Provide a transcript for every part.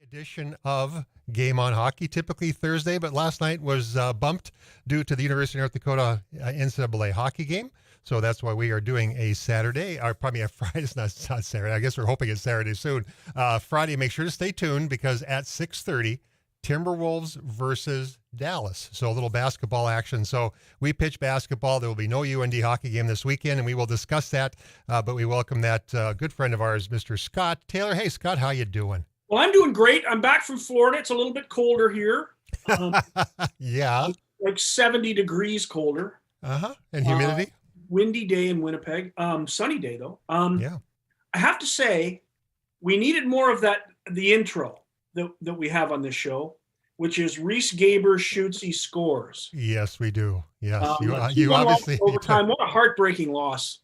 Edition of Game on Hockey, typically Thursday, but last night was bumped due to the University of North Dakota NCAA hockey game. So that's why we are doing a Saturday, or probably a Friday. It's not Saturday. I guess we're hoping it's Saturday soon. Friday, make sure to stay tuned because at 6:30, Timberwolves versus Dallas. So a little basketball action. So we pitch basketball. There will be no UND hockey game this weekend, and we will discuss that. But we welcome that good friend of ours, Mr. Scott Taylor. Hey, Scott, how you doing? Well, I'm doing great. I'm back from Florida. It's a little bit colder here. Yeah. Like 70 degrees colder. And humidity? Windy day in Winnipeg. Sunny day, though. Yeah. I have to say, we needed more of that, the intro that we have on this show, which is Reese Gaber shoots, he scores. Yes, we do. Yes. You obviously. Overtime. What a heartbreaking loss.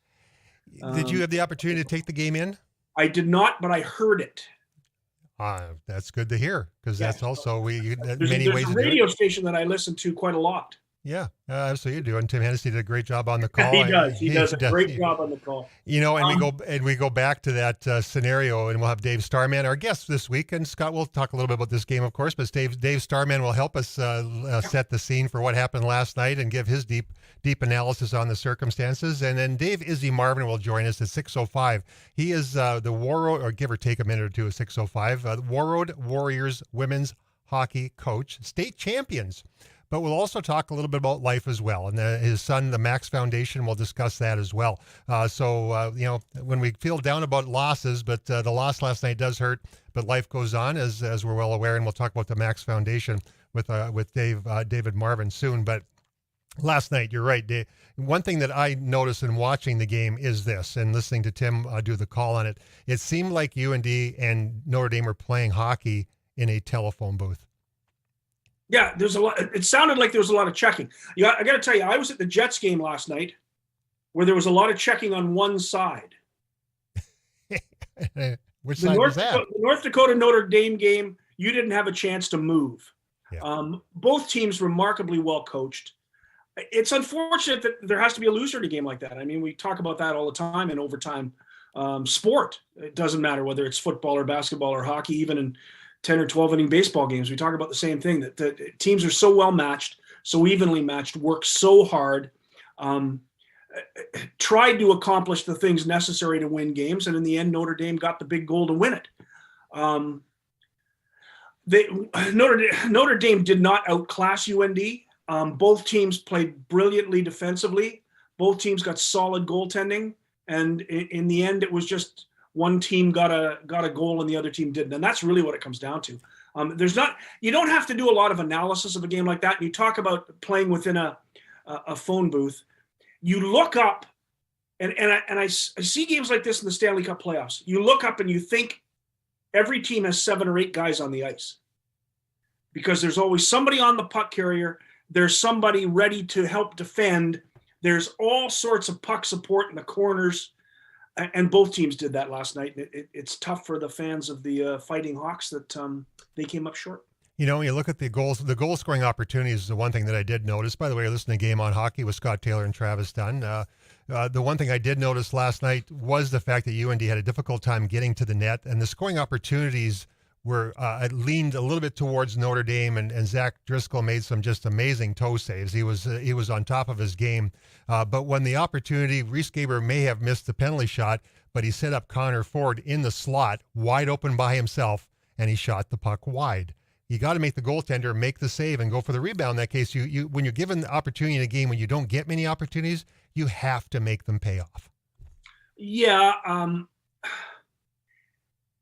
Did you have the opportunity to take the game in? I did not, but I heard it. That's good to hear because that's also there's many ways. There's a radio station that I listen to quite a lot. Yeah, absolutely you do. And Tim Hennessy did a great job on the call. He does a great job on the call. You know, and we go back to that scenario, and we'll have Dave Starman, our guest this week, and Scott will talk a little bit about this game, of course. But Dave Starman will help us set the scene for what happened last night and give his deep analysis on the circumstances. And then Dave Izzy Marvin will join us at 6:05. He is the War Road, or give or take a minute or two, at 6:05. War Road Warriors women's hockey coach, state champions. But we'll also talk a little bit about life as well. And his son, the Max Foundation, will discuss that as well. So when we feel down about losses, but the loss last night does hurt, but life goes on, as we're well aware. And we'll talk about the Max Foundation with David Marvin soon. But last night, you're right, Dave. One thing that I noticed in watching the game is this, and listening to Tim do the call on it, it seemed like UND and Notre Dame were playing hockey in a telephone booth. Yeah, there's a lot. It sounded like there was a lot of checking. Yeah, I got to tell you, I was at the Jets game last night, where there was a lot of checking on one side. Which side was that? The North Dakota Notre Dame game, you didn't have a chance to move. Yeah. Both teams remarkably well coached. It's unfortunate that there has to be a loser in a game like that. I mean, we talk about that all the time in overtime sport. It doesn't matter whether it's football or basketball or hockey, even in 10 or 12 inning baseball games, we talk about the same thing, that the teams are so well matched, so evenly matched, work so hard, tried to accomplish the things necessary to win games. And in the end, Notre Dame got the big goal to win it. Notre Dame did not outclass UND. Both teams played brilliantly defensively. Both teams got solid goaltending. And in the end, it was just one team got a goal and the other team didn't. And that's really what it comes down to. You don't have to do a lot of analysis of a game like that. You talk about playing within a phone booth. You look up, and I see games like this in the Stanley Cup playoffs. You look up and you think every team has 7 or 8 guys on the ice, because there's always somebody on the puck carrier. There's somebody ready to help defend. There's all sorts of puck support in the corners. And both teams did that last night. It's tough for the fans of the Fighting Hawks that they came up short. You know, when you look at the goal scoring opportunities is the one thing that I did notice. By the way, I listened to Game on Hockey with Scott Taylor and Travis Dunn. The one thing I did notice last night was the fact that UND had a difficult time getting to the net, and the scoring opportunities were leaned a little bit towards Notre Dame, and Zach Driscoll made some just amazing toe saves. He was on top of his game. But when the opportunity, Reese Gaber may have missed the penalty shot, but he set up Connor Ford in the slot, wide open by himself, and he shot the puck wide. You got to make the goaltender make the save and go for the rebound. In that case, you when you're given the opportunity in a game when you don't get many opportunities, you have to make them pay off. Yeah.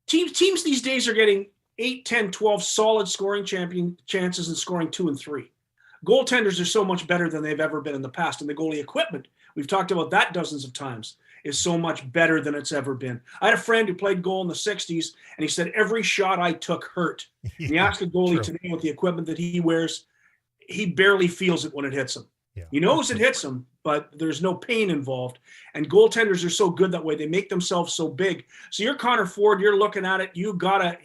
Teams these days are getting 8, 10, 12 solid scoring chances and scoring 2 and 3. Goaltenders are so much better than they've ever been in the past. And the goalie equipment, we've talked about that dozens of times, is so much better than it's ever been. I had a friend who played goal in the 60s, and he said, every shot I took hurt. Yeah, and you ask a goalie today with the equipment that he wears, he barely feels it when it hits him. Yeah. He knows it hits him, but there's no pain involved. And goaltenders are so good that way. They make themselves so big. So you're Connor Ford, you're looking at it, you gotta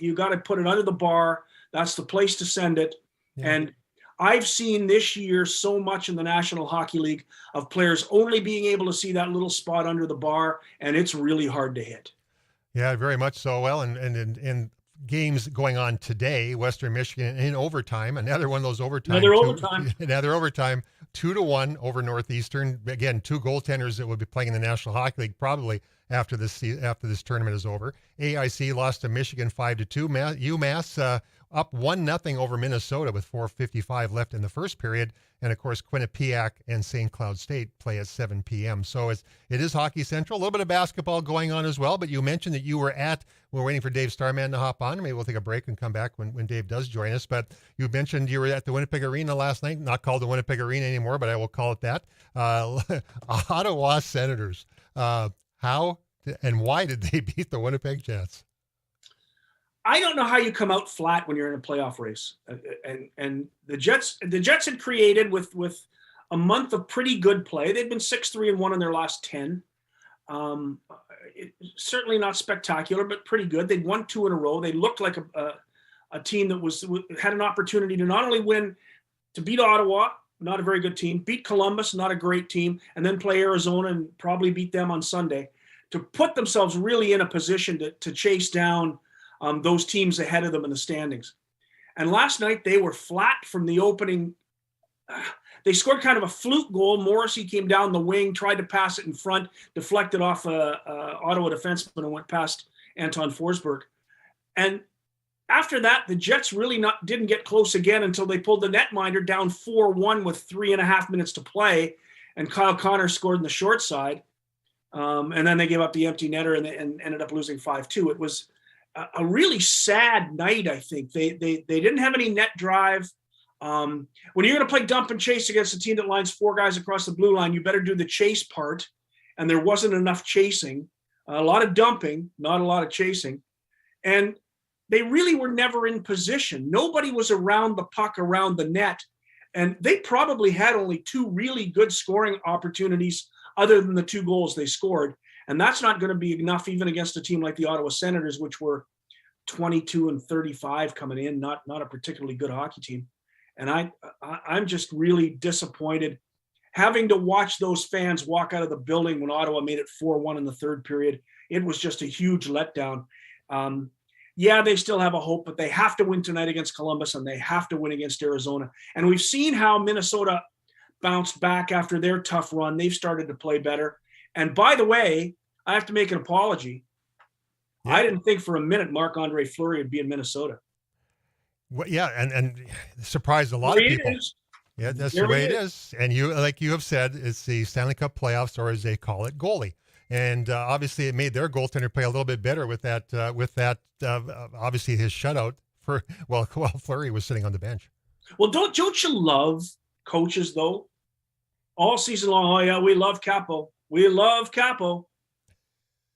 put it under the bar. That's the place to send it. Yeah. And I've seen this year so much in the National Hockey League of players only being able to see that little spot under the bar, and it's really hard to hit. Yeah, very much so. Well, and games going on today. Western Michigan in overtime, another one of those Another overtime. another overtime, 2-1 over Northeastern. Again, two goaltenders that will be playing in the National Hockey League probably after this tournament is over. AIC lost to Michigan 5-2. UMass up 1-0 over Minnesota with 4:55 left in the first period. And of course, Quinnipiac and St. Cloud State play at 7 p.m. So it is Hockey Central. A little bit of basketball going on as well. But you mentioned that we're waiting for Dave Starman to hop on. Maybe we'll take a break and come back when Dave does join us. But you mentioned you were at the Winnipeg Arena last night. Not called the Winnipeg Arena anymore, but I will call it that. Ottawa Senators. How and why did they beat the Winnipeg Jets? I don't know how you come out flat when you're in a playoff race. And the Jets had created with a month of pretty good play. They'd been 6-3-1 in their last 10. Certainly not spectacular, but pretty good. They'd won 2 in a row. They looked like a team that had an opportunity to not only to beat Ottawa, not a very good team, beat Columbus, not a great team, and then play Arizona and probably beat them on Sunday, to put themselves really in a position to chase down those teams ahead of them in the standings. And last night they were flat from the opening. They scored kind of a fluke goal. Morrissey came down the wing, tried to pass it in front, deflected off a Ottawa defenseman and went past Anton Forsberg. And after that, the Jets really didn't get close again until they pulled the netminder down 4-1 with 3.5 minutes to play, and Kyle Connor scored in the short side. And then they gave up the empty netter and ended up losing 5-2. It was a really sad night, I think. They didn't have any net drive. When you're going to play dump and chase against a team that lines 4 guys across the blue line, you better do the chase part. And there wasn't enough chasing. A lot of dumping, not a lot of chasing. And they really were never in position. Nobody was around the puck, around the net. And they probably had only 2 really good scoring opportunities other than the 2 goals they scored. And that's not going to be enough even against a team like the Ottawa Senators, which were 22-35 coming in, not a particularly good hockey team. And I'm just really disappointed having to watch those fans walk out of the building when Ottawa made it 4-1 in the third period. It was just a huge letdown. Yeah, they still have a hope, but they have to win tonight against Columbus, and they have to win against Arizona. And we've seen how Minnesota bounced back after their tough run. They've started to play better. And by the way, I have to make an apology. Yeah. I didn't think for a minute Marc-Andre Fleury would be in Minnesota. Well, yeah, and surprised a lot of people. Yeah, that's the way it is. And you, like you have said, it's the Stanley Cup playoffs, or as they call it, goalie. And obviously, it made their goaltender play a little bit better with that. Obviously, his shutout while Fleury was sitting on the bench. Well, don't you love coaches though? All season long, oh yeah, we love Capo. We love Capo.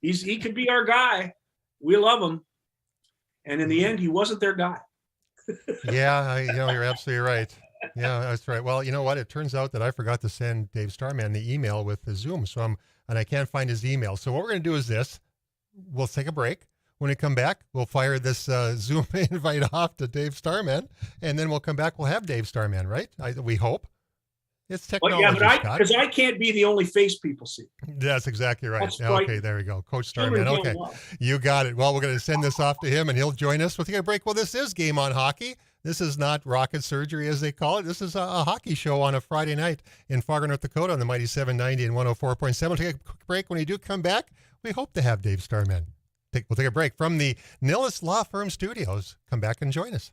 He could be our guy. We love him. And in the end, he wasn't their guy. Yeah, you're absolutely right. Yeah, that's right. Well, you know what? It turns out that I forgot to send Dave Starman the email with the Zoom, and I can't find his email. So what we're going to do is this. We'll take a break. When we come back, we'll fire this Zoom invite off to Dave Starman, and then we'll come back. We'll have Dave Starman, right? We hope. It's technology, yeah, because I can't be the only face people see. That's exactly right. Okay, there we go. Coach Starman. Okay, you got it. Well, we're going to send this off to him, and he'll join us. We'll take a break. Well, this is Game on Hockey. This is not rocket surgery, as they call it. This is a hockey show on a Friday night in Fargo, North Dakota on the mighty 790 and 104.7. We'll take a quick break. When we do come back, we hope to have Dave Starman. We'll take a break from the Nilles Law Firm Studios. Come back and join us.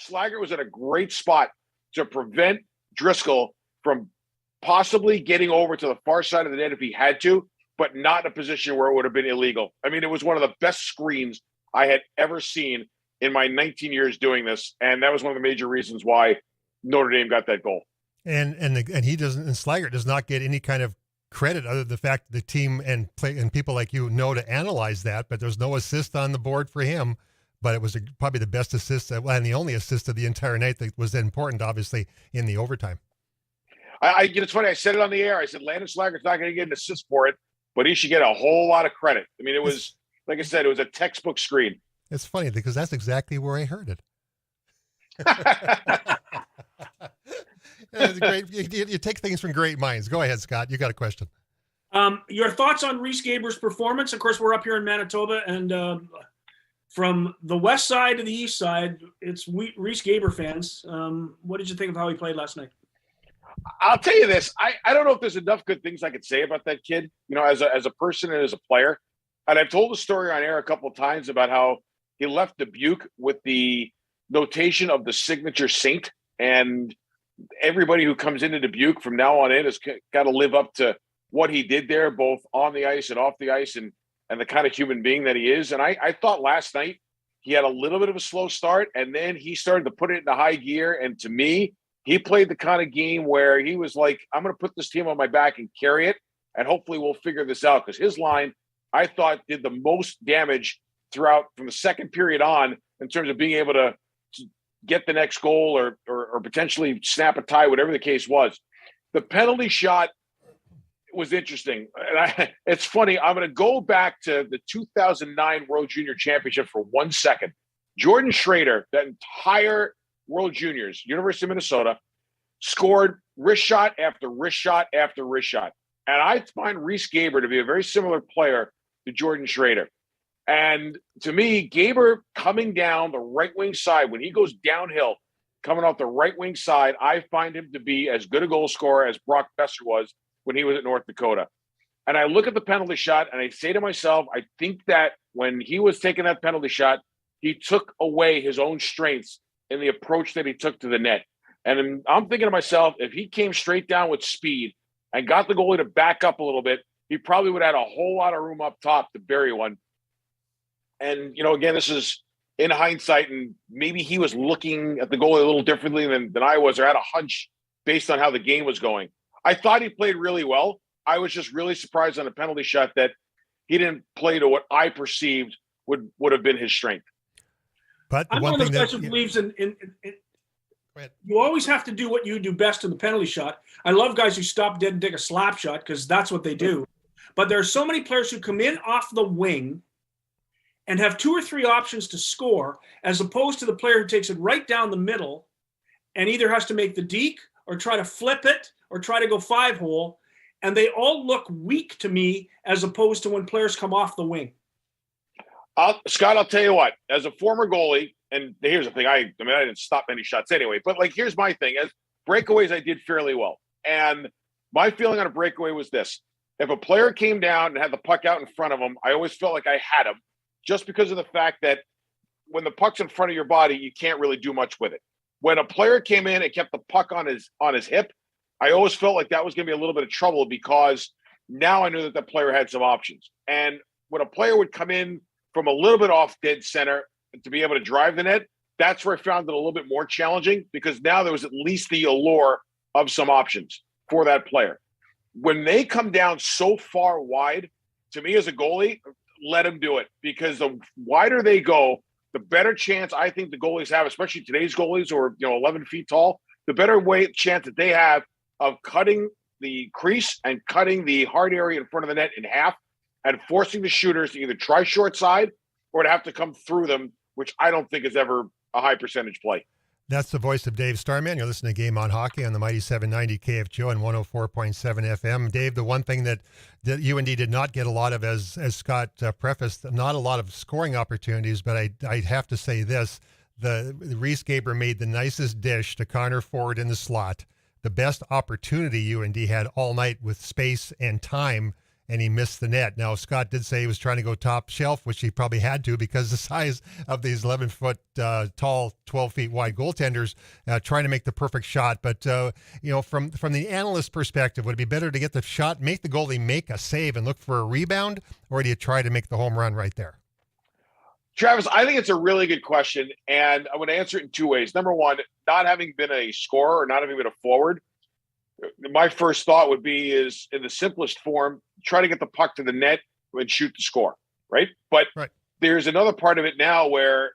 Slaggert was in a great spot to prevent Driscoll from possibly getting over to the far side of the net if he had to, but not in a position where it would have been illegal. I mean, it was one of the best screens I had ever seen in my 19 years doing this, and that was one of the major reasons why Notre Dame got that goal. And he doesn't, and Slaggert does not get any kind of credit other than the fact that the team and people like you know to analyze that, but there's no assist on the board for him. But it was probably the best assist and the only assist of the entire night that was important, obviously, in the overtime. It's funny. I said it on the air. I said Landon Slaggert's not going to get an assist for it, but he should get a whole lot of credit. I mean, it was, like I said, it was a textbook screen. It's funny because that's exactly where I heard it. It's great. You take things from great minds. Go ahead, Scott. You got a question. Your thoughts on Reese Gaber's performance? Of course, we're up here in Manitoba, and from the west side to the east side, it's Reese Gaber fans. What did you think of how he played last night? I'll tell you this. I don't know if there's enough good things I could say about that kid, as a person and as a player. And I've told the story on air a couple of times about how he left Dubuque with the notation of the signature saint. And everybody who comes into Dubuque from now on in has got to live up to what he did there, both on the ice and off the ice, and the kind of human being that he is. And I thought last night he had a little bit of a slow start, and then he started to put it into high gear. And to me, he played the kind of game where he was like, I'm going to put this team on my back and carry it, and hopefully we'll figure this out. Because his line, I thought, did the most damage throughout from the second period on in terms of being able to get the next goal or potentially snap a tie, whatever the case was. The penalty shot was interesting. And it's funny. I'm going to go back to the 2009 World Junior Championship for 1 second. Jordan Schrader, that entire World Juniors, University of Minnesota, scored wrist shot after wrist shot after wrist shot. And I find Reese Gaber to be a very similar player to Jordan Schrader. And to me, Gaber coming down the right wing side, when he goes downhill, coming off the right wing side, I find him to be as good a goal scorer as Brock Besser was when he was at North Dakota. And I look at the penalty shot and I say to myself, I think that when he was taking that penalty shot, he took away his own strengths in the approach that he took to the net. And I'm thinking to myself, if he came straight down with speed and got the goalie to back up a little bit, he probably would have had a whole lot of room up top to bury one. And, again, this is in hindsight, and maybe he was looking at the goalie a little differently than I was, or had a hunch based on how the game was going. I thought he played really well. I was just really surprised on the penalty shot that he didn't play to what I perceived would have been his strength. But I'm one of those guys who believes in you always have to do what you do best in the penalty shot. I love guys who stop dead and take a slap shot because that's what they do. But there are so many players who come in off the wing and have two or three options to score, as opposed to the player who takes it right down the middle and either has to make the deke or try to flip it or try to go 5-hole. And they all look weak to me as opposed to when players come off the wing. Scott, I'll tell you what, as a former goalie, and here's the thing, I didn't stop many shots anyway, but here's my thing. As breakaways, I did fairly well. And my feeling on a breakaway was this. If a player came down and had the puck out in front of him, I always felt like I had him, just because of the fact that when the puck's in front of your body, you can't really do much with it. When a player came in and kept the puck on his hip, I always felt like that was going to be a little bit of trouble, because now I knew that the player had some options. And when a player would come in from a little bit off dead center to be able to drive the net, that's where I found it a little bit more challenging, because now there was at least the allure of some options for that player. When they come down so far wide, to me as a goalie, let them do it, because the wider they go, the better chance I think the goalies have, especially today's goalies who are 11 feet tall, the better chance that they have of cutting the crease and cutting the hard area in front of the net in half and forcing the shooters to either try short side or to have to come through them, which I don't think is ever a high percentage play. That's the voice of Dave Starman. You're listening to Game on Hockey on the mighty 790 KFGO and 104.7 FM. Dave, the one thing that UND did not get a lot of, as Scott prefaced, not a lot of scoring opportunities, but I have to say this. The Reese Gaber made the nicest dish to Connor Ford in the slot. The best opportunity UND had all night with space and time, and he missed the net. Now, Scott did say he was trying to go top shelf, which he probably had to because the size of these 11-foot tall, 12 feet wide goaltenders trying to make the perfect shot. But, from the analyst perspective, would it be better to get the shot, make the goalie make a save and look for a rebound, or do you try to make the home run right there? Travis, I think it's a really good question, and I'm going to answer it in two ways. Number one, not having been a scorer or not having been a forward, my first thought would be is, in the simplest form, try to get the puck to the net and shoot the score, right? But There's another part of it now where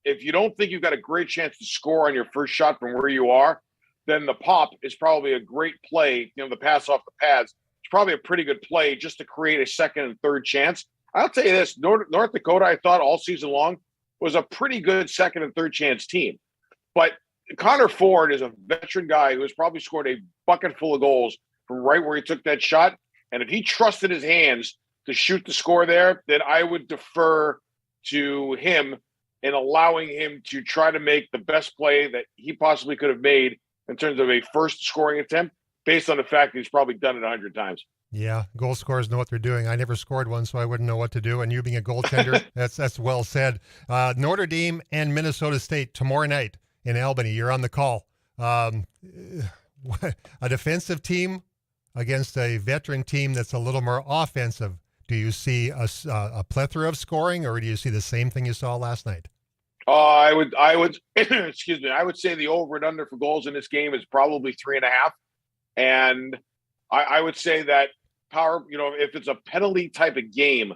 if you don't think you've got a great chance to score on your first shot from where you are, then the pop is probably a great play. The pass off the pads, it's probably a pretty good play just to create a second and third chance. I'll tell you this, North Dakota, I thought all season long, was a pretty good second and third chance team. But Connor Ford is a veteran guy who has probably scored a bucket full of goals from right where he took that shot. And if he trusted his hands to shoot the score there, then I would defer to him in allowing him to try to make the best play that he possibly could have made in terms of a first scoring attempt, based on the fact that he's probably done it 100 times. Yeah, goal scorers know what they're doing. I never scored one, so I wouldn't know what to do. And you being a goaltender, that's well said. Notre Dame and Minnesota State tomorrow night in Albany. You're on the call. A defensive team against a veteran team that's a little more offensive. Do you see a plethora of scoring, or do you see the same thing you saw last night? I would, excuse me. I would say the over and under for goals in this game is probably 3.5, and I would say that if it's a penalty type of game,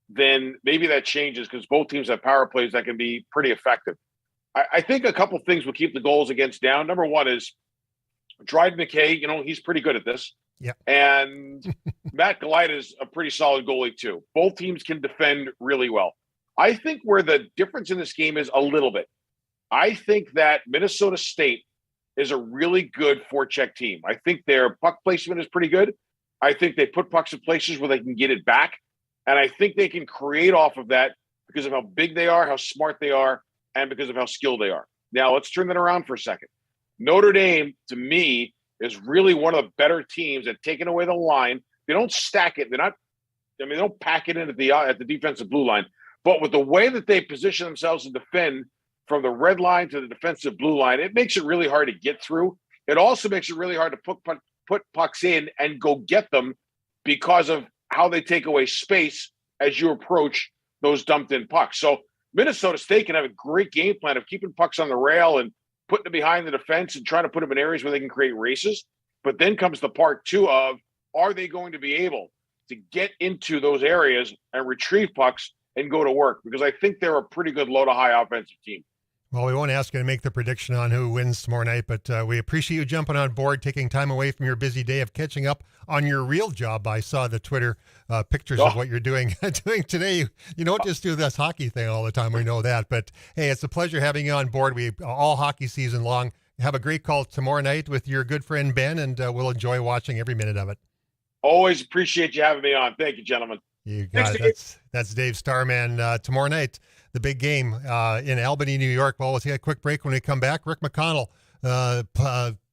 then maybe that changes because both teams have power plays that can be pretty effective. I think a couple things will keep the goals against down. Number one is Dryden McKay. He's pretty good at this. Yeah. And Matt Galita is a pretty solid goalie too. Both teams can defend really well. I think where the difference in this game is a little bit. I think that Minnesota State is a really good forecheck team. I think their puck placement is pretty good. I think they put pucks in places where they can get it back. And I think they can create off of that because of how big they are, how smart they are, and because of how skilled they are. Now, let's turn that around for a second. Notre Dame, to me, is really one of the better teams at taking away the line. They don't stack it. They don't pack it in at the defensive blue line. But with the way that they position themselves to defend from the red line to the defensive blue line, it makes it really hard to get through. It also makes it really hard to put pucks in and go get them because of how they take away space as you approach those dumped in pucks. So Minnesota State can have a great game plan of keeping pucks on the rail and putting it behind the defense and trying to put them in areas where they can create races. But then comes the part two of, are they going to be able to get into those areas and retrieve pucks and go to work? Because I think they're a pretty good low to high offensive team. Well, we won't ask you to make the prediction on who wins tomorrow night, but we appreciate you jumping on board, taking time away from your busy day of catching up on your real job. I saw the Twitter pictures of what you're doing today. You don't just do this hockey thing all the time. We know that. But, hey, it's a pleasure having you on board. We all hockey season long. Have a great call tomorrow night with your good friend Ben, and we'll enjoy watching every minute of it. Always appreciate you having me on. Thank you, gentlemen. You got it. That's Dave Starman. Tomorrow night, the big game in Albany, New York. Well, we'll take a quick break. When we come back, Rick McConnell,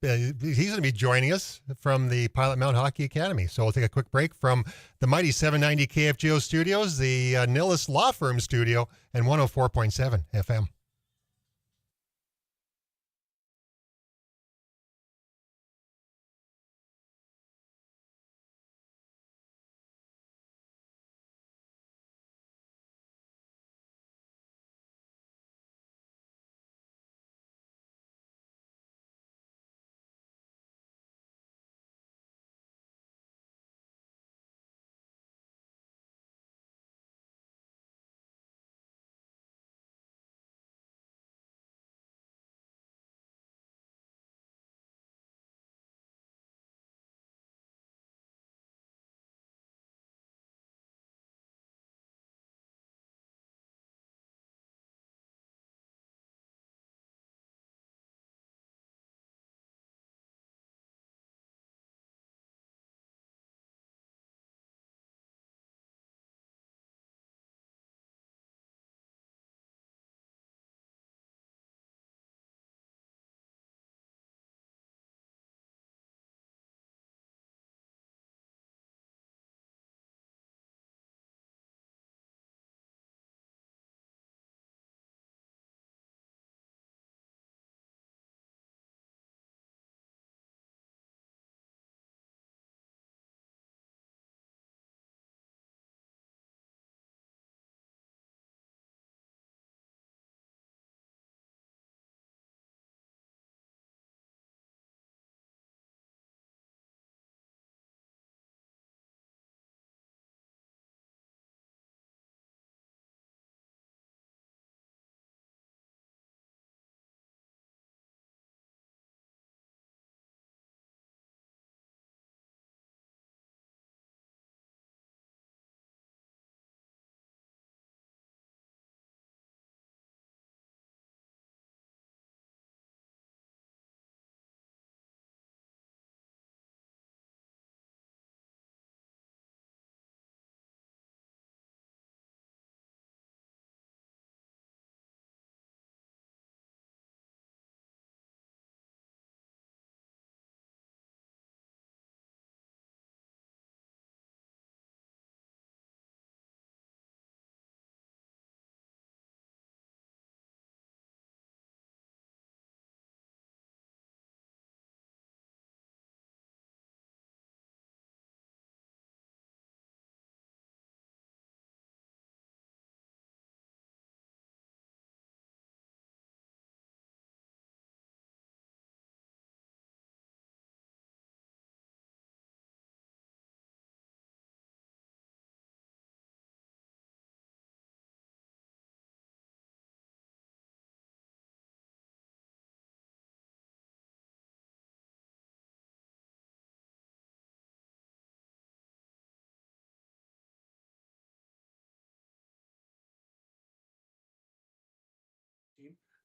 he's going to be joining us from the Pilot Mount Hockey Academy. So we'll take a quick break from the mighty 790 KFGO studios, the Nillis Law Firm studio, and 104.7 FM.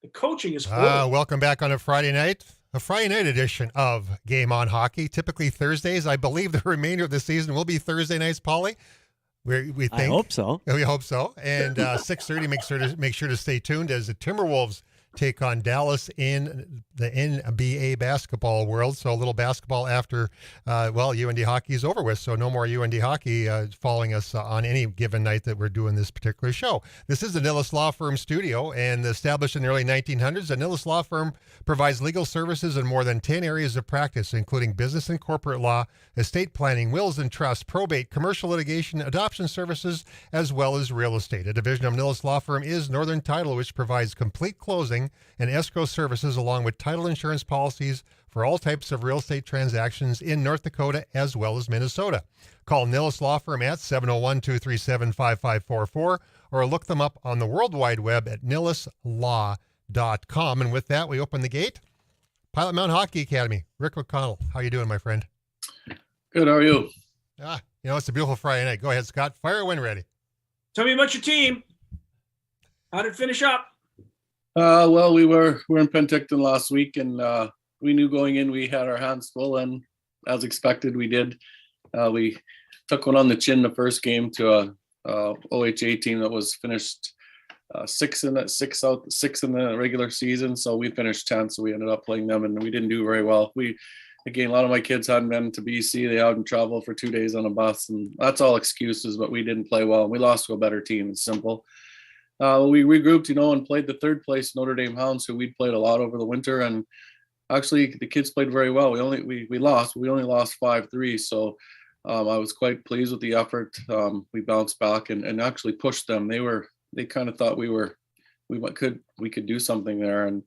The coaching is horrible. Welcome back on a Friday night edition of Game On Hockey. Typically Thursdays. I believe the remainder of the season will be Thursday nights, Paulie. We think. I hope so. We hope so. And 6:30. Make sure to stay tuned as the Timberwolves take on Dallas in the NBA basketball world. So a little basketball after, UND hockey is over with. So no more UND hockey following us on any given night that we're doing this particular show. This is the Nilles Law Firm studio, and established in the early 1900s, the Nilles Law Firm provides legal services in more than 10 areas of practice, including business and corporate law, estate planning, wills and trusts, probate, commercial litigation, adoption services, as well as real estate. A division of Nilles Law Firm is Northern Title, which provides complete closing and escrow services along with title insurance policies for all types of real estate transactions in North Dakota as well as Minnesota. Call Nilles Law Firm at 701-237-5544 or look them up on the World Wide Web at nilleslaw.com. And with that, we open the gate. Pilot Mountain Hockey Academy, Rick O'Connell. How you doing, my friend? Good. How are you? It's a beautiful Friday night. Go ahead, Scott. Fire when ready. Tell me about your team. How did it finish up? Well, we were in Penticton last week, and we knew going in we had our hands full, and as expected, we did. We took one on the chin the first game to a OHA team that was finished sixth in the regular season. So we finished 10th, so we ended up playing them, and we didn't do very well. Again, a lot of my kids hadn't been to BC. They hadn't traveled for 2 days on a bus, and that's all excuses, but we didn't play well. We lost to a better team. It's simple. We regrouped, and played the third place Notre Dame Hounds, who we'd played a lot over the winter. And actually, the kids played very well. We lost 5-3. So I was quite pleased with the effort. We bounced back and actually pushed them. They kind of thought we could do something there, and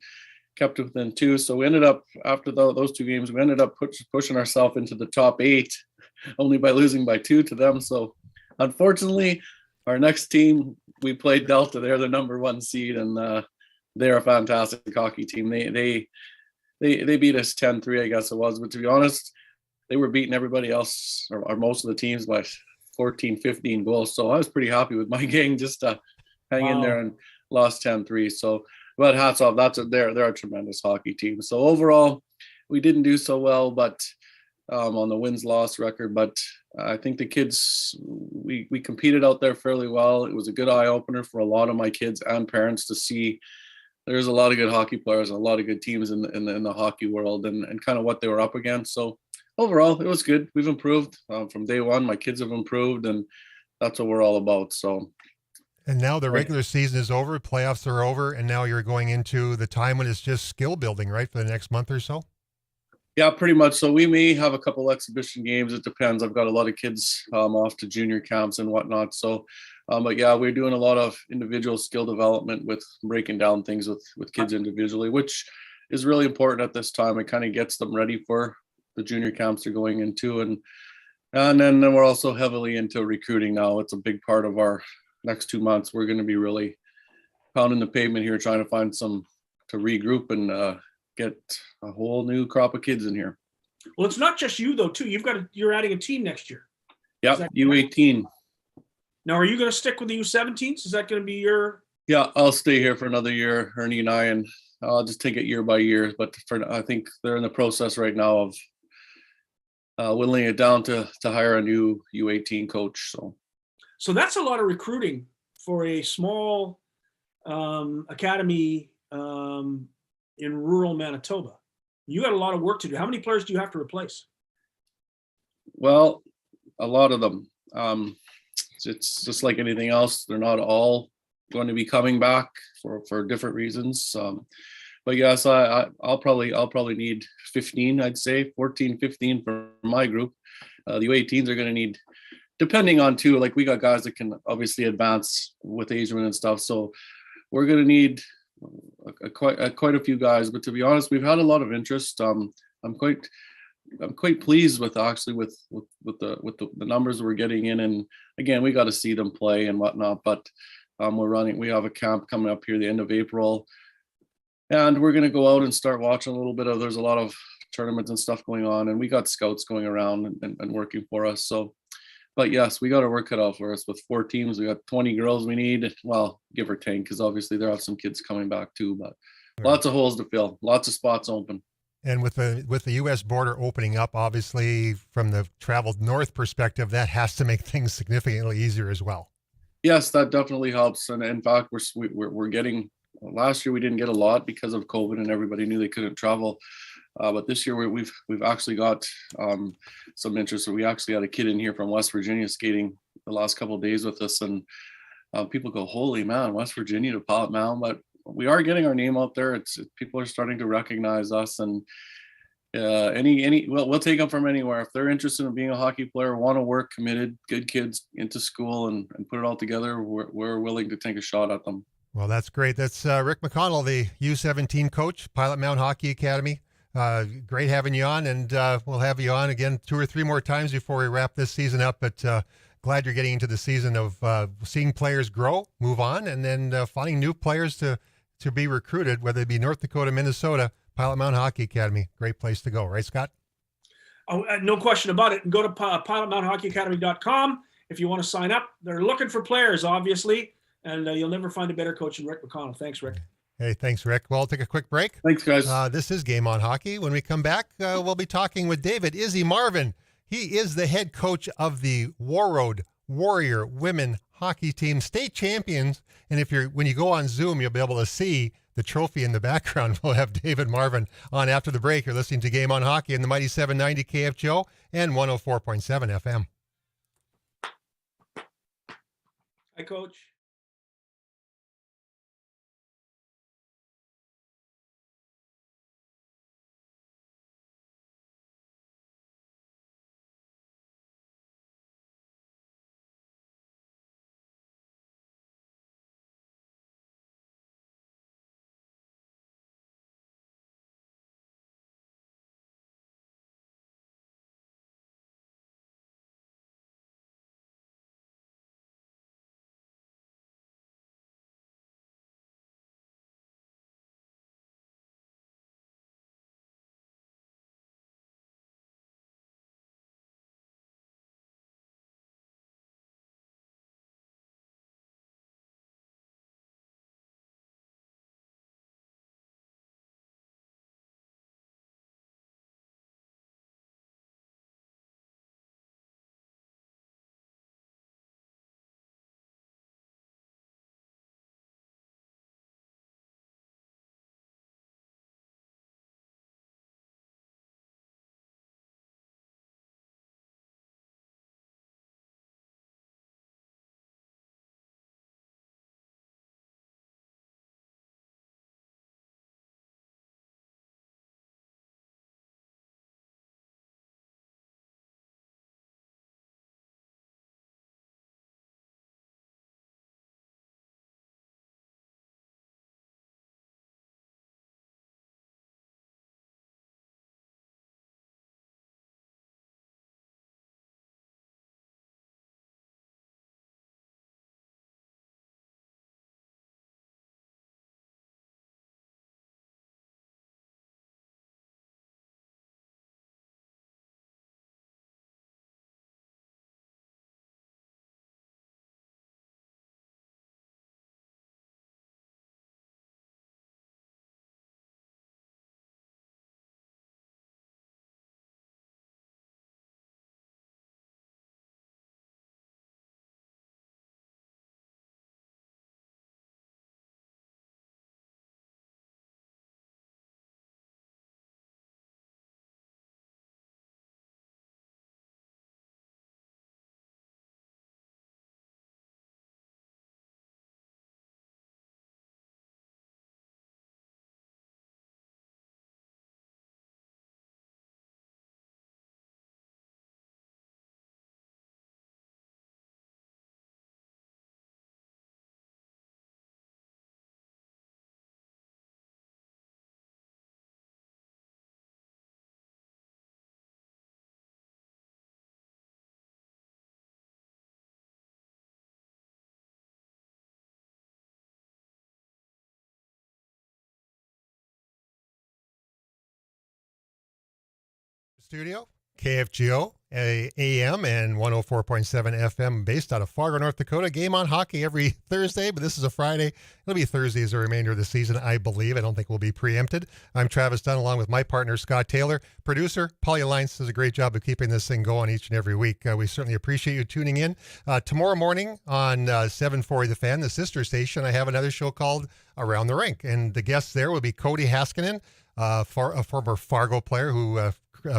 kept it within 2. So we ended up, after those 2 games, we ended up pushing ourselves into the top 8, only by losing by 2 to them. So unfortunately, our next team, we played Delta. They're the number 1 seed, and they're a fantastic hockey team. They beat us 10-3, I guess it was. But to be honest, they were beating everybody else, or most of the teams, by 14, 15 goals. So I was pretty happy with my gang just to hang in there, and lost 10-3. So, but hats off. They're a tremendous hockey team. So overall, we didn't do so well, but on the wins-loss record. But I think the kids, we competed out there fairly well. It was a good eye-opener for a lot of my kids and parents to see there's a lot of good hockey players and a lot of good teams in the hockey world, and kind of what they were up against. So overall, it was good. We've improved from day one. My kids have improved, and that's what we're all about. So. And now the regular season is over, playoffs are over, and now you're going into the time when it's just skill building, right, for the next month or so? Yeah, pretty much. So we may have a couple exhibition games. It depends. I've got a lot of kids off to junior camps and whatnot. So, but yeah, we're doing a lot of individual skill development with breaking down things with kids individually, which is really important at this time. It kind of gets them ready for the junior camps they're going into. And then we're also heavily into recruiting now. It's a big part of our next 2 months. We're going to be really pounding the pavement here, trying to find some to regroup and get a whole new crop of kids in here. Well, it's not just you though, too. You're adding a team next year. Yeah, U18. Now, are you going to stick with the U17s? Is that going to be your? Yeah, I'll stay here for another year, Ernie and I, and I'll just take it year by year. But I think they're in the process right now of whittling it down to hire a new U18 coach. So that's a lot of recruiting for a small academy in rural Manitoba. You got a lot of work to do. How many players do you have to replace? Well, a lot of them. It's just like anything else. They're not all going to be coming back for different reasons. But yes, I'll probably need 15, I'd say 14, 15 for my group. The U18s are going to need, depending on too, like we got guys that can obviously advance with Asian and stuff. So we're going to need quite a few guys. But to be honest, we've had a lot of interest. I'm quite pleased with the numbers we're getting in. And again, we got to see them play and whatnot. But we have a camp coming up here the end of April. And we're going to go out and start watching a little bit of, there's a lot of tournaments and stuff going on, and we got scouts going around and working for us. So, but yes, we got our work cut out for us with 4 teams. We got 20 girls we need, well, give or take, because obviously there are some kids coming back too, but Lots of holes to fill, lots of spots open. And with the U.S. border opening up, obviously from the traveled north perspective, that has to make things significantly easier as well. Yes, that definitely helps. And in fact, we're getting. Last year we didn't get a lot because of COVID, and everybody knew they couldn't travel. But this year we've actually got some interest. We actually had a kid in here from West Virginia skating the last couple of days with us, and people go, "Holy man, West Virginia to Pilot Mound!" But we are getting our name out there. People are starting to recognize us, and we'll take them from anywhere if they're interested in being a hockey player, want to work, committed, good kids into school, and put it all together. We're willing to take a shot at them. Well, that's great. That's Rick McConnell, the U17 coach, Pilot Mound Hockey Academy. Great having you on, and we'll have you on again 2 or 3 more times before we wrap this season up. But glad you're getting into the season of seeing players grow, move on, and then finding new players to be recruited, whether it be North Dakota, Minnesota. Pilot Mound Hockey Academy, great place to go, right, Scott? Oh, no question about it. And go to pilotmountainhockeyacademy.com if you want to sign up. They're looking for players, obviously, and you'll never find a better coach than Rick McConnell. Thanks, Rick. Hey, thanks, Rick. Well, I'll take a quick break. Thanks, guys. This is Game On Hockey. When we come back, we'll be talking with David Izzy Marvin. He is the head coach of the Warroad Warrior Women Hockey Team, state champions. And when you go on Zoom, you'll be able to see the trophy in the background. We'll have David Marvin on after the break. You're listening to Game On Hockey in the mighty 790 KFGO and 104.7 FM. Hi, Coach. Studio, KFGO, AM and 104.7 FM based out of Fargo, North Dakota. Game on Hockey every Thursday, but this is a Friday. It'll be Thursdays the remainder of the season, I believe. I don't think we'll be preempted. I'm Travis Dunn along with my partner, Scott Taylor. Producer, Paul Alliance does a great job of keeping this thing going each and every week. We certainly appreciate you tuning in. Tomorrow morning on 740 The Fan, the sister station, I have another show called Around the Rink. And the guests there will be Cody Haskinen, a former Fargo player who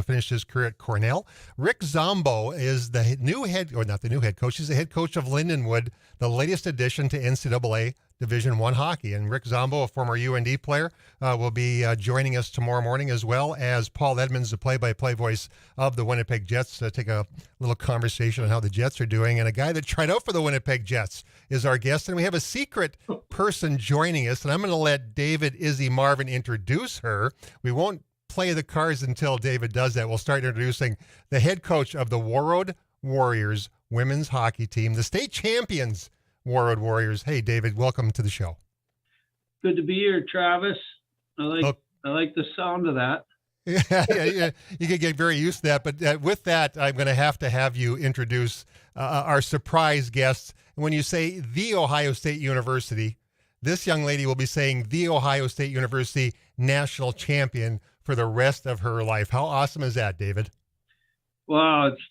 finished his career at Cornell. Rick Zombo is the new head, or not the new head coach, he's the head coach of Lindenwood, the latest addition to NCAA Division I hockey. And Rick Zombo, a former UND player, will be joining us tomorrow morning, as well as Paul Edmonds, the play-by-play voice of the Winnipeg Jets, to take a little conversation on how the Jets are doing. And a guy that tried out for the Winnipeg Jets is our guest. And we have a secret person joining us, and I'm going to let David Izzy Marvin introduce her. We won't play the cards until David does that. We'll start introducing the head coach of the Warroad Warriors women's hockey team, the state champions Warroad Warriors. Hey, David, welcome to the show. Good to be here, Travis. I like the sound of that. Yeah, you can get very used to that. But with that, I'm going to have you introduce our surprise guests. When you say the Ohio State University, this young lady will be saying the Ohio State University national champion for the rest of her life. How awesome is that, David? Wow, it's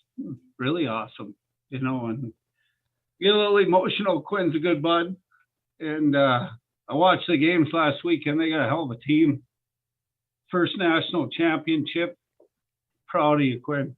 really awesome. And get a little emotional. Quinn's a good bud. And I watched the games last week, and they got a hell of a team. First national championship. Proud of you, Quinn.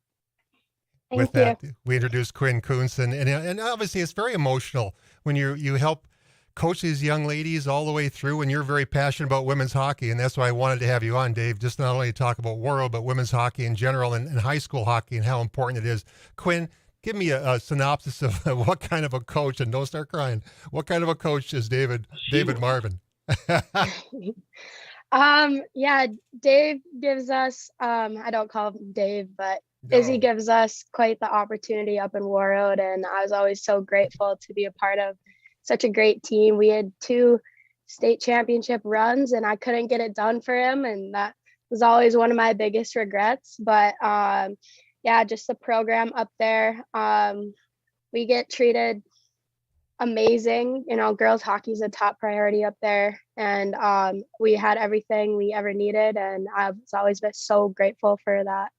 With that, we introduced Quinn Coonson. And obviously, it's very emotional when you help coach these young ladies all the way through, and you're very passionate about women's hockey, and that's why I wanted to have you on, Dave, just not only to talk about Warroad, but women's hockey in general and high school hockey and how important it is. Quinn, give me a synopsis of what kind of a coach, and don't start crying, what kind of a coach is David Marvin? Yeah, Dave gives us, I don't call him Dave, but No. Izzy gives us quite the opportunity up in Warroad, and I was always so grateful to be a part of such a great team. We had 2 state championship runs, and I couldn't get it done for him, and that was always one of my biggest regrets. But yeah, just the program up there, we get treated amazing. Girls hockey is a top priority up there, and we had everything we ever needed, and I've always been so grateful for that.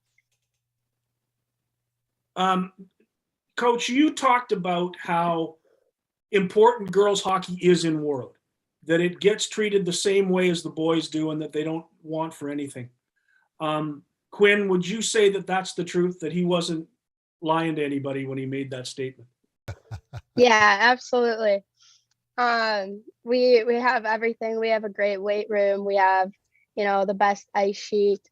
Coach, you talked about how important girls hockey is in Warroad, that it gets treated the same way as the boys do, and that they don't want for anything. Quinn, would you say that that's the truth, that he wasn't lying to anybody when he made that statement? Yeah, absolutely. We have everything. We have a great weight room. We have, the best ice sheet.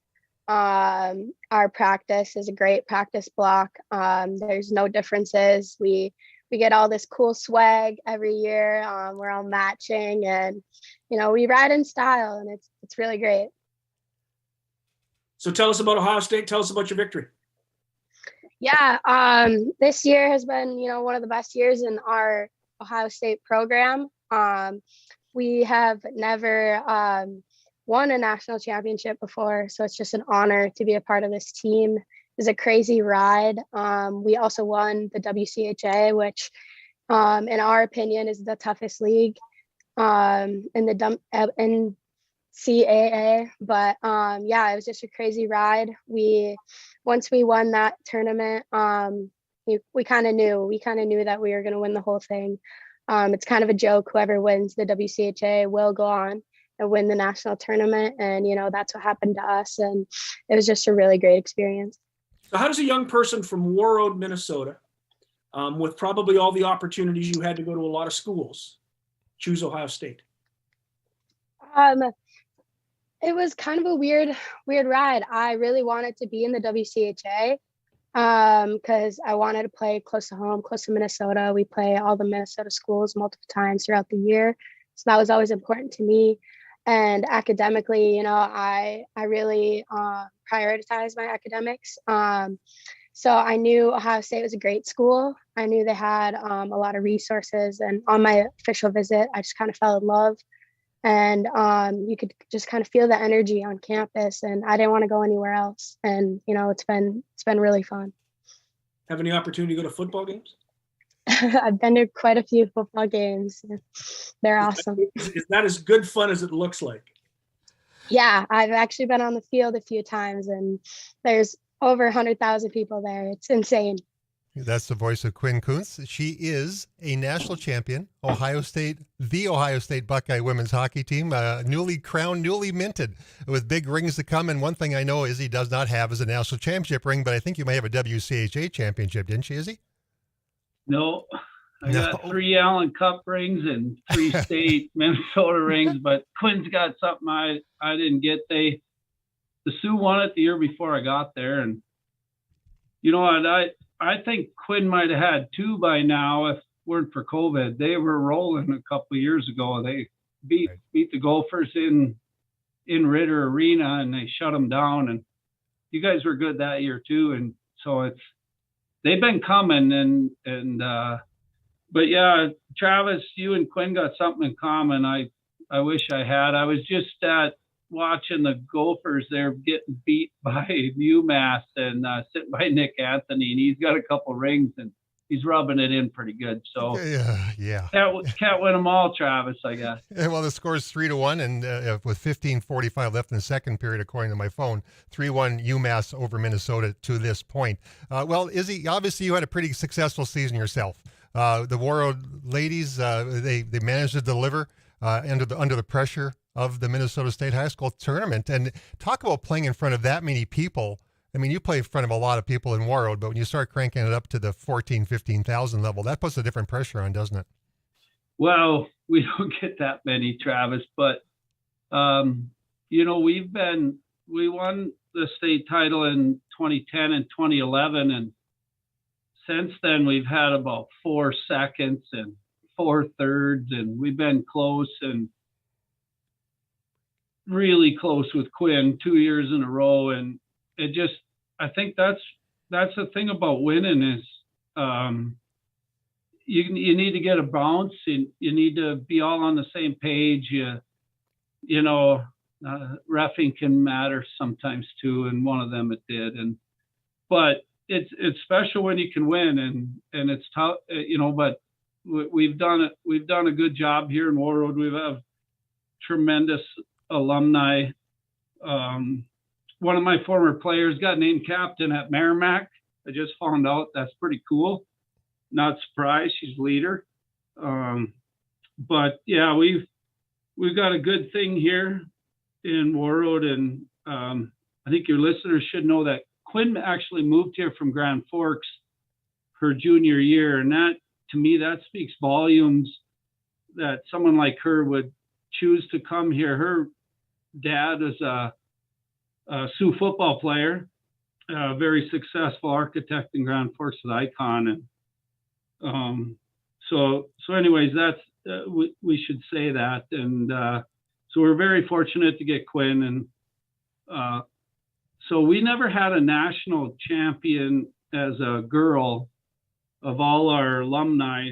Our practice is a great practice block. There's no differences. We get all this cool swag every year. We're all matching, and we ride in style, and it's really great. So tell us about Ohio State. Tell us about your victory. Yeah, this year has been, one of the best years in our Ohio State program. We have never won a national championship before, so it's just an honor to be a part of this team. It's a crazy ride. We also won the WCHA, which, in our opinion, is the toughest league in CAA. But yeah, it was just a crazy ride. Once we won that tournament, we kind of knew that we were going to win the whole thing. It's kind of a joke. Whoever wins the WCHA will go on and win the national tournament, and that's what happened to us. And it was just a really great experience. So how does a young person from Warroad, Minnesota, with probably all the opportunities you had to go to a lot of schools, choose Ohio State? It was kind of a weird ride. I really wanted to be in the WCHA because I wanted to play close to home, close to Minnesota. We play all the Minnesota schools multiple times throughout the year. So that was always important to me. And academically, I really prioritized my academics. So I knew Ohio State was a great school. I knew they had a lot of resources. And on my official visit, I just kind of fell in love. And you could just kind of feel the energy on campus, and I didn't want to go anywhere else. And it's been really fun. have any opportunity to go to football games? I've been to quite a few football games. They're awesome. Is that as good fun as it looks like? Yeah, I've actually been on the field a few times, and there's over 100,000 people there. It's insane. That's the voice of Quinn Kuntz. She is a national champion, the Ohio State Buckeye women's hockey team, newly crowned, newly minted, with big rings to come. And one thing I know Izzy does not have is a national championship ring, but I think you may have a WCHA championship, didn't she, Izzy? No, I got 3 Allen Cup rings and 3 state Minnesota rings, but Quinn's got something I didn't get. The Sioux won it the year before I got there, and you know what, I think Quinn might have had 2 by now if it weren't for COVID. They were rolling a couple of years ago. They beat the Gophers in Ritter Arena, and they shut them down. And you guys were good that year too. And so they've been coming. But yeah, Travis, you and Quinn got something in common. I wish I had. I was just watching the Gophers. They're getting beat by UMass and sitting by Nick Anthony, and he's got a couple rings and he's rubbing it in pretty good. So yeah, can't win them all, Travis, I guess. Well, the score is 3-1, and with 15:45 left in the second period, according to my phone, 3-1 UMass over Minnesota to this point. Well, Izzy, obviously you had a pretty successful season yourself. The Warroad ladies, they managed to deliver under the pressure of the Minnesota State High School tournament. And talk about playing in front of that many people. I mean, you play in front of a lot of people in Warroad, but when you start cranking it up to the 15,000 level, that puts a different pressure on, doesn't it? Well, we don't get that many, Travis, but you know, we won the state title in 2010 and 2011, and since then we've had about 4 seconds and 4 thirds, and we've been close and really close with Quinn 2 years in a row. And it just, I think that's the thing about winning is you need to get a bounce, and you need to be all on the same page. You know, reffing can matter sometimes too, and one of them it did. But it's special when you can win, and it's tough, you know. But we've done it. We've done a good job here in Warroad. We have tremendous alumni. One of my former players got named captain at Merrimack. I just found out. That's pretty cool. Not surprised. She's leader. But yeah, we've got a good thing here in Warroad, and I think your listeners should know that Quinn actually moved here from Grand Forks her junior year, and that, to me, that speaks volumes that someone like her would choose to come here. Her dad is a Sioux football player, a very successful architect in Grand Forks with Icon, and so anyways, that's we should say that, and so we're very fortunate to get Quinn, and so we never had a national champion as a girl of all our alumni,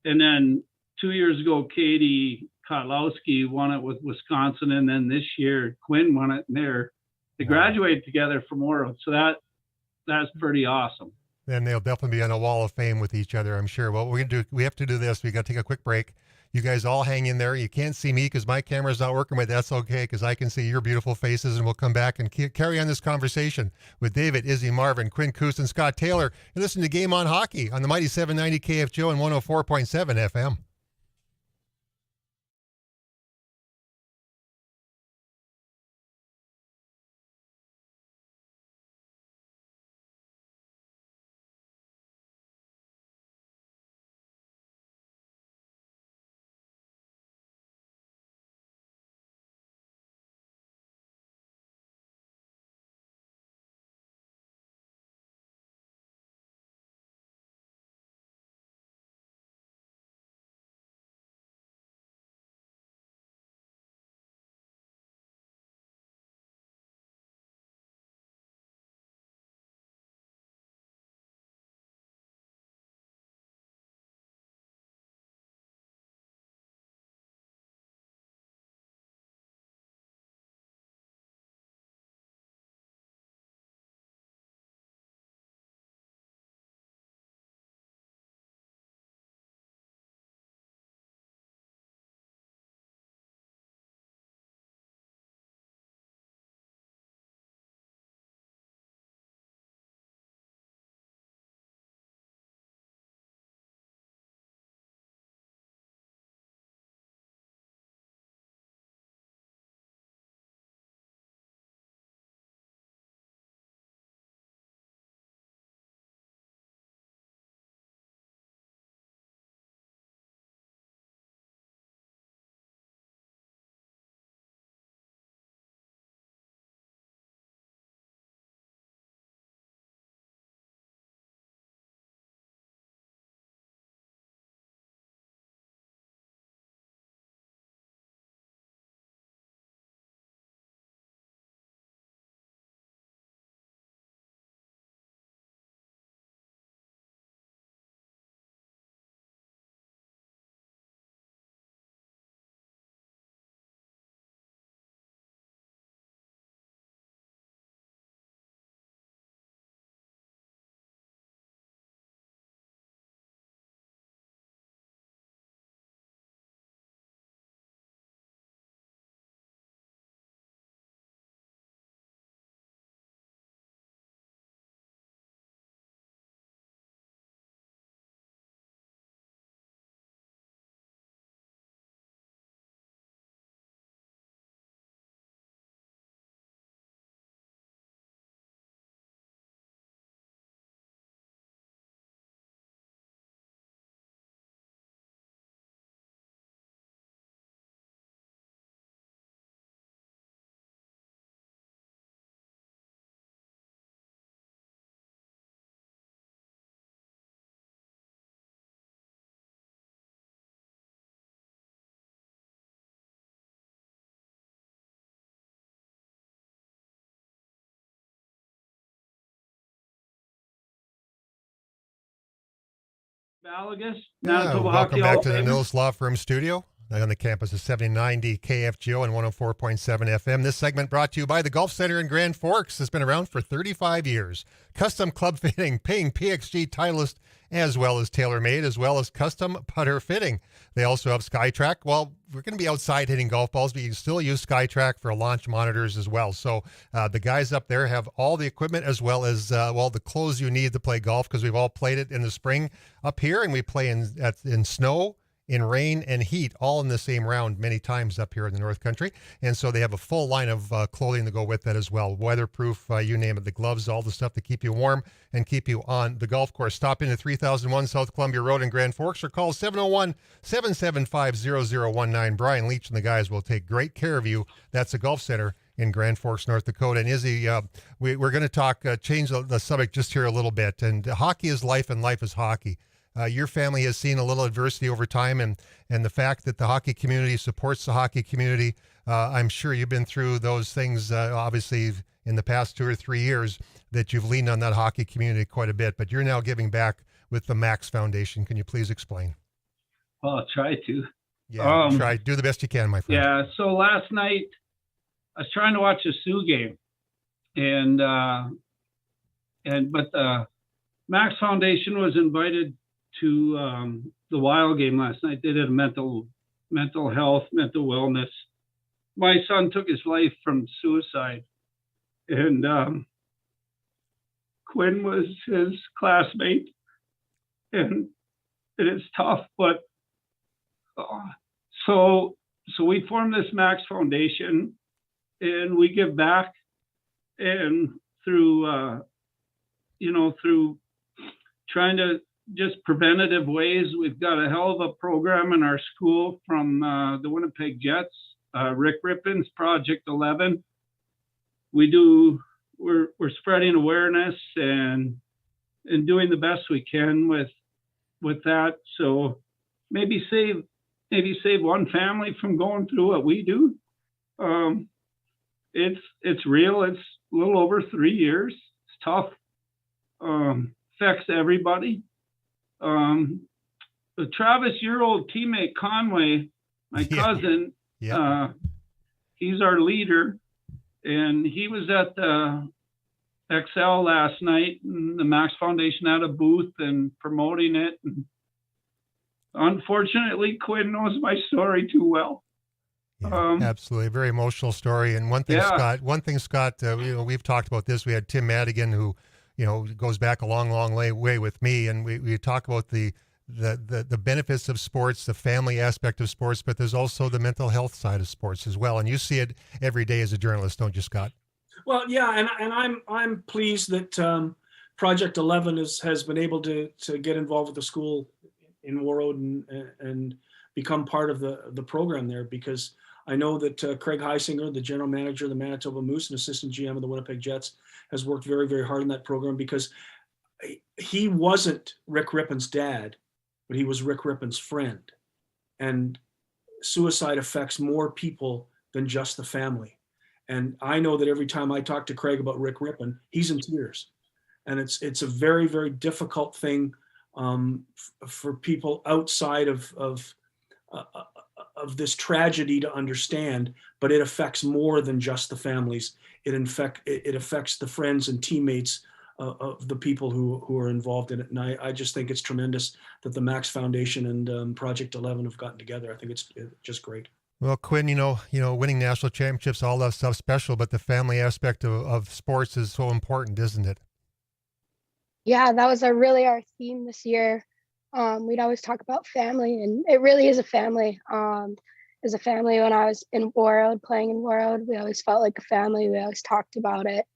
and then 2 years ago, Katie Kotlowski won it with Wisconsin, and then this year Quinn won it, and they graduated together from Warroad, so that's pretty awesome. Then they'll definitely be on a wall of fame with each other, I'm sure. Well, we have to do this. We got to take a quick break. You guys all hang in there. You can't see me because my camera's not working, but that's okay because I can see your beautiful faces, and we'll come back and carry on this conversation with David, Izzy Marvin, Quinn Kuntz, and Scott Taylor. And listen to Game On Hockey on the mighty 790 KFGO and 104.7 FM. Balagas, Yeah, Manitoba welcome Hockey Hall back of to the Famer. Nils Law Firm studio on the campus of 7090 KFGO and 104.7 FM. This segment brought to you by the Golf Center in Grand Forks. It's been around for 35 years. Custom club fitting, paying PXG Titleist, as well as TaylorMade, as well as custom putter fitting. They also have SkyTrack. Well, we're going to be outside hitting golf balls, but you can still use SkyTrack for launch monitors as well. So the guys up there have all the equipment as well as, the clothes you need to play golf, because we've all played it in the spring up here, and we play in snow, in rain and heat, all in the same round many times up here in the North Country. And so they have a full line of clothing to go with that as well. Weatherproof, you name it, the gloves, all the stuff to keep you warm and keep you on the golf course. Stop into 3001 South Columbia Road in Grand Forks or call 701-775-0019. Brian Leach and the guys will take great care of you. That's the Golf Center in Grand Forks, North Dakota. And Izzy, we're going to talk, change the subject just here a little bit. And hockey is life and life is hockey. Your family has seen a little adversity over time, and the fact that the hockey community supports the hockey community, I'm sure you've been through those things, obviously, in the past 2 or 3 years, that you've leaned on that hockey community quite a bit. But you're now giving back with the Max Foundation. Can you please explain? Well, I'll try to. Yeah, try. Do the best you can, my friend. Yeah, so last night I was trying to watch a Sioux game, but the Max Foundation was invited to the Wild game last night. They did a mental health, mental wellness. My son took his life from suicide, and Quinn was his classmate, and it is tough. But so we formed this Max Foundation, and we give back, and through trying to just preventative ways. We've got a hell of a program in our school from the Winnipeg Jets, Rick Rippon's Project 11. We're spreading awareness and doing the best we can with that. So maybe save one family from going through what we do. It's real. It's a little over 3 years. It's tough. Affects everybody. Travis, your old teammate Conway, my cousin, he's our leader, and he was at the XL last night, and the Max Foundation had a booth and promoting it. And unfortunately, Quinn knows my story too well. Yeah, absolutely. A very emotional story. And one thing, Scott, we've talked about this. We had Tim Madigan, who, goes back a long, long way with me. And we talk about the benefits of sports, the family aspect of sports, but there's also the mental health side of sports as well. And you see it every day as a journalist, don't you, Scott? Well, yeah, and I'm pleased that Project 11 has been able to get involved with the school in Warroad and become part of the program there, because I know that Craig Heisinger, the general manager of the Manitoba Moose and assistant GM of the Winnipeg Jets, has worked very, very hard on that program, because he wasn't Rick Rippon's dad, but he was Rick Rippon's friend. And suicide affects more people than just the family. And I know that every time I talk to Craig about Rick Rippon, he's in tears. And it's a very, very difficult thing for people outside of this tragedy to understand, but it affects more than just the families. It affects the friends and teammates of the people who are involved in it. And I just think it's tremendous that the Max Foundation and Project 11 have gotten together. I think it's just great. Well, Quinn, winning national championships, all that stuff's special, but the family aspect of sports is so important, isn't it? Yeah, that was really our theme this year. We'd always talk about family, and it really is a family. As a family, when I was in Warroad, playing in Warroad, we always felt like a family. We always talked about it.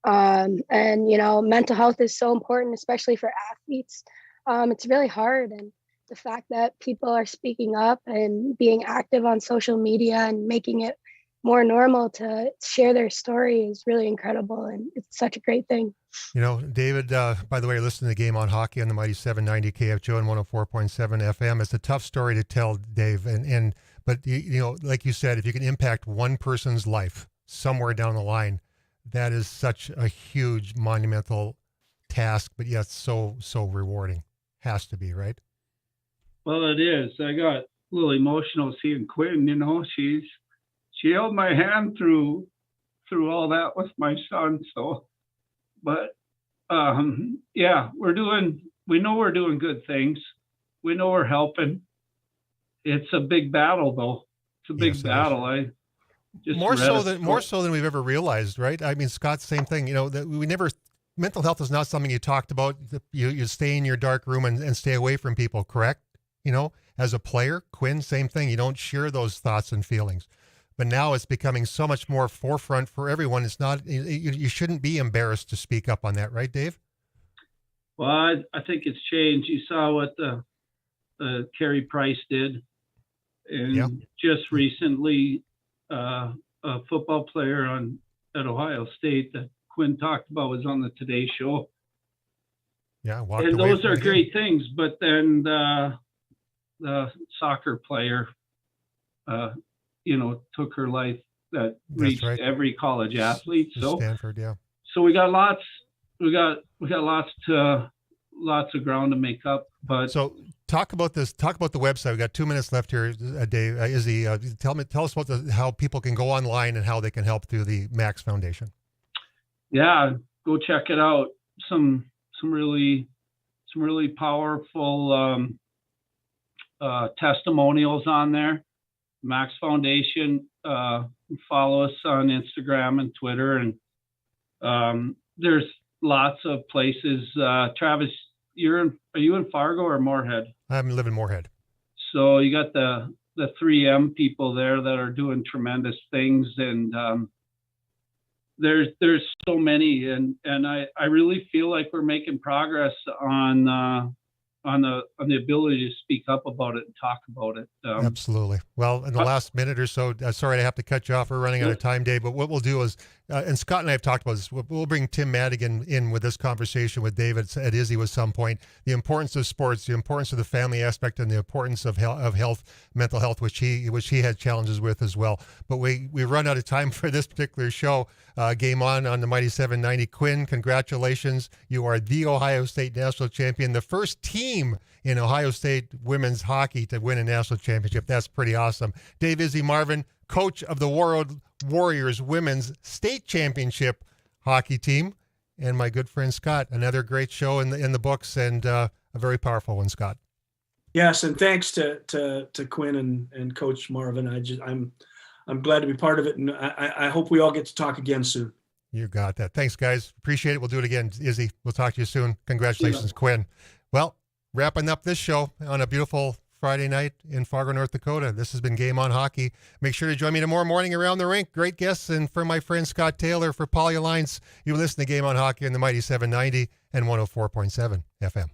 And mental health is so important, especially for athletes. It's really hard. And the fact that people are speaking up and being active on social media and making it more normal to share their story is really incredible. And it's such a great thing. David, by the way, you're listening to the Game on Hockey on the mighty 790 KFGO and 104.7 FM. It's a tough story to tell, Dave. But like you said, if you can impact one person's life somewhere down the line, that is such a huge, monumental task, but yet so rewarding. Has to be, right? Well, it is. I got a little emotional seeing Quinn. You know, she held my hand through all that with my son. So, but yeah, we know we're doing good things. We know we're helping. It's a big battle, though. It's a big Yes, it is. battle. I just more read so than we've ever realized, right? I mean, Scott, same thing. You know, that we never. Mental health is not something you talked about. You stay in your dark room and stay away from people, correct? You know, as a player, Quinn, same thing. You don't share those thoughts and feelings. But now it's becoming so much more forefront for everyone. It's not. You shouldn't be embarrassed to speak up on that, right, Dave? Well, I think it's changed. You saw what Carey Price did, and just recently, a football player at Ohio State that Quinn talked about was on the Today Show. Yeah, and those are great things. But then the soccer player, took her life that reached every college athlete. So Stanford, yeah. So we got lots of ground to make up. But so talk about this. Talk about the website. We got 2 minutes left here, Dave. Izzy, tell us about how people can go online and how they can help through the Max Foundation. Yeah, go check it out. Some really powerful testimonials on there. Max Foundation. Follow us on Instagram and Twitter, and there's lots of places. Travis, are you in Fargo or Moorhead? I live in Moorhead. So you got the 3M people there that are doing tremendous things, and there's so many, and I really feel like we're making progress on the ability to speak up about it and talk about it. Absolutely. Well, in the last minute or so, sorry to have to cut you off. We're running out of time, Dave. But what we'll do is, and Scott and I have talked about this, we'll bring Tim Madigan in with this conversation with David at Izzy with some point. The importance of sports, the importance of the family aspect, and the importance of health, mental health, which he had challenges with as well. But we run out of time for this particular show. Game on the Mighty 790. Quinn, congratulations. You are the Ohio State national champion, the first team in Ohio State women's hockey to win a national championship. That's pretty awesome. Dave Izzy Marvin, coach of the World Warriors women's state championship hockey team, and my good friend Scott. Another great show in the books, and a very powerful one, Scott. Yes, and thanks to Quinn and Coach Marvin. I'm glad to be part of it, and I hope we all get to talk again soon. You got that. Thanks, guys. Appreciate it. We'll do it again. Izzy, we'll talk to you soon. Congratulations, Quinn. Well, wrapping up this show on a beautiful Friday night in Fargo, North Dakota. This has been Game On Hockey. Make sure to join me tomorrow morning around the rink. Great guests. And for my friend Scott Taylor, for Polly Alliance, you listen to Game On Hockey on the Mighty 790 and 104.7 FM.